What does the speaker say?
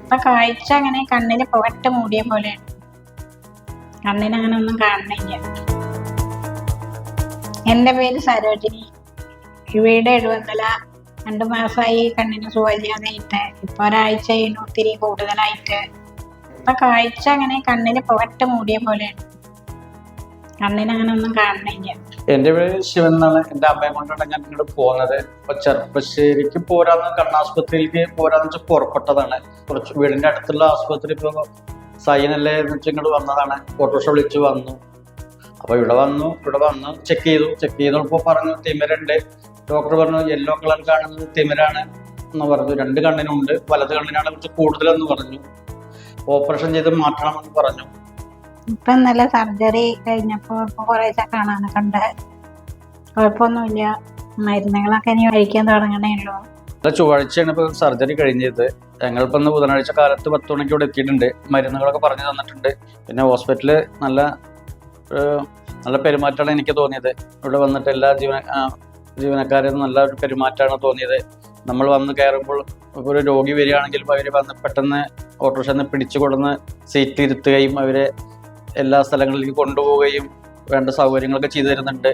ഇപ്പൊ കാഴ്ച അങ്ങനെ കണ്ണിന് പുകട്ട് മൂടിയ പോലെയാണ്. കണ്ണിന് അങ്ങനെ ഒന്നും കാണണില്ല. എൻ്റെ പേര് സരോജിനി. വീട് എഴുവന്തല. 2 മാസമായി കണ്ണിന് സുഖമില്ലാതായിട്ട്. ഇപ്പൊ ഒരാഴ്ച ഒത്തിരി കൂടുതലായിട്ട്. ഇപ്പൊ കാഴ്ച അങ്ങനെ കണ്ണിന് പുകട്ട് മൂടിയ പോലെയാണ്. കണ്ണിന് അങ്ങനെ ഒന്നും കാണണില്ല. എൻ്റെ പേര് ശിവൻ എന്നാണ്. എൻ്റെ അമ്മയെ കൊണ്ടാണ് ഞാൻ ഇങ്ങോട്ട് പോകുന്നത്. ഇപ്പൊ ചെറുപ്പശ്ശേരിക്ക് പോരാന്ന്, കണ്ണാശുപത്രിയിലേക്ക് പോരാന്ന് വെച്ചാൽ പുറപ്പെട്ടതാണ്. കുറച്ച് വീടിന്റെ അടുത്തുള്ള ആശുപത്രി ഇപ്പൊ സൈനല്ലേ എന്ന് വെച്ചാൽ ഇങ്ങോട്ട് വന്നതാണ്. ഓട്ടോറിക്ഷ വിളിച്ച് വന്നു. അപ്പൊ ഇവിടെ വന്നു ചെക്ക് ചെയ്തപ്പോൾ പറഞ്ഞു തിമിരുണ്ട്. ഡോക്ടർ പറഞ്ഞു യെല്ലോ കളർ കാണുന്നത് തിമിരാണ് എന്ന് പറഞ്ഞു. 2 കണ്ണിനുണ്ട്, വലത് കണ്ണിനാണ് കുറച്ച് കൂടുതലെന്ന് പറഞ്ഞു. ഓപ്പറേഷൻ ചെയ്ത് മാറ്റണമെന്ന് പറഞ്ഞു. ഇപ്പൊ നല്ല സർജറി കഴിഞ്ഞപ്പോ കുറേശ്ശെ കാണാനൊക്കെ ഉണ്ട്. കുഴപ്പമൊന്നുമില്ല. മരുന്നുകളൊക്കെ ഇനി കഴിക്കാൻ തുടങ്ങണേ ഉള്ളൂ. ചൊവ്വാഴ്ചയാണ് ഇപ്പോൾ സർജറി കഴിഞ്ഞത്. ഞങ്ങളിപ്പോൾ ഇന്ന് ബുധനാഴ്ച കാലത്ത് 10 മണിക്ക് ഇവിടെ എത്തിയിട്ടുണ്ട്. മരുന്നുകളൊക്കെ പറഞ്ഞു തന്നിട്ടുണ്ട്. പിന്നെ ഹോസ്പിറ്റലിൽ നല്ല പെരുമാറ്റമാണ് എനിക്ക് തോന്നിയത്. ഇവിടെ വന്നിട്ട് എല്ലാ ജീവനക്കാരും നല്ല ഒരു പെരുമാറ്റമാണ് തോന്നിയത്. നമ്മൾ വന്ന് കയറുമ്പോൾ ഒരു രോഗി വരികയാണെങ്കിലും അവർ വന്ന് പെട്ടെന്ന് ഓട്ടോറിക്ഷയിൽ നിന്ന് പിടിച്ചു കൊടുന്ന് സീറ്റിൽ ഇരുത്തുകയും അവരെ എല്ലാ സ്ഥലങ്ങളിലേക്ക് കൊണ്ടുപോവുകയും വേണ്ട സൗകര്യങ്ങളൊക്കെ ചെയ്തു തരുന്നുണ്ട്.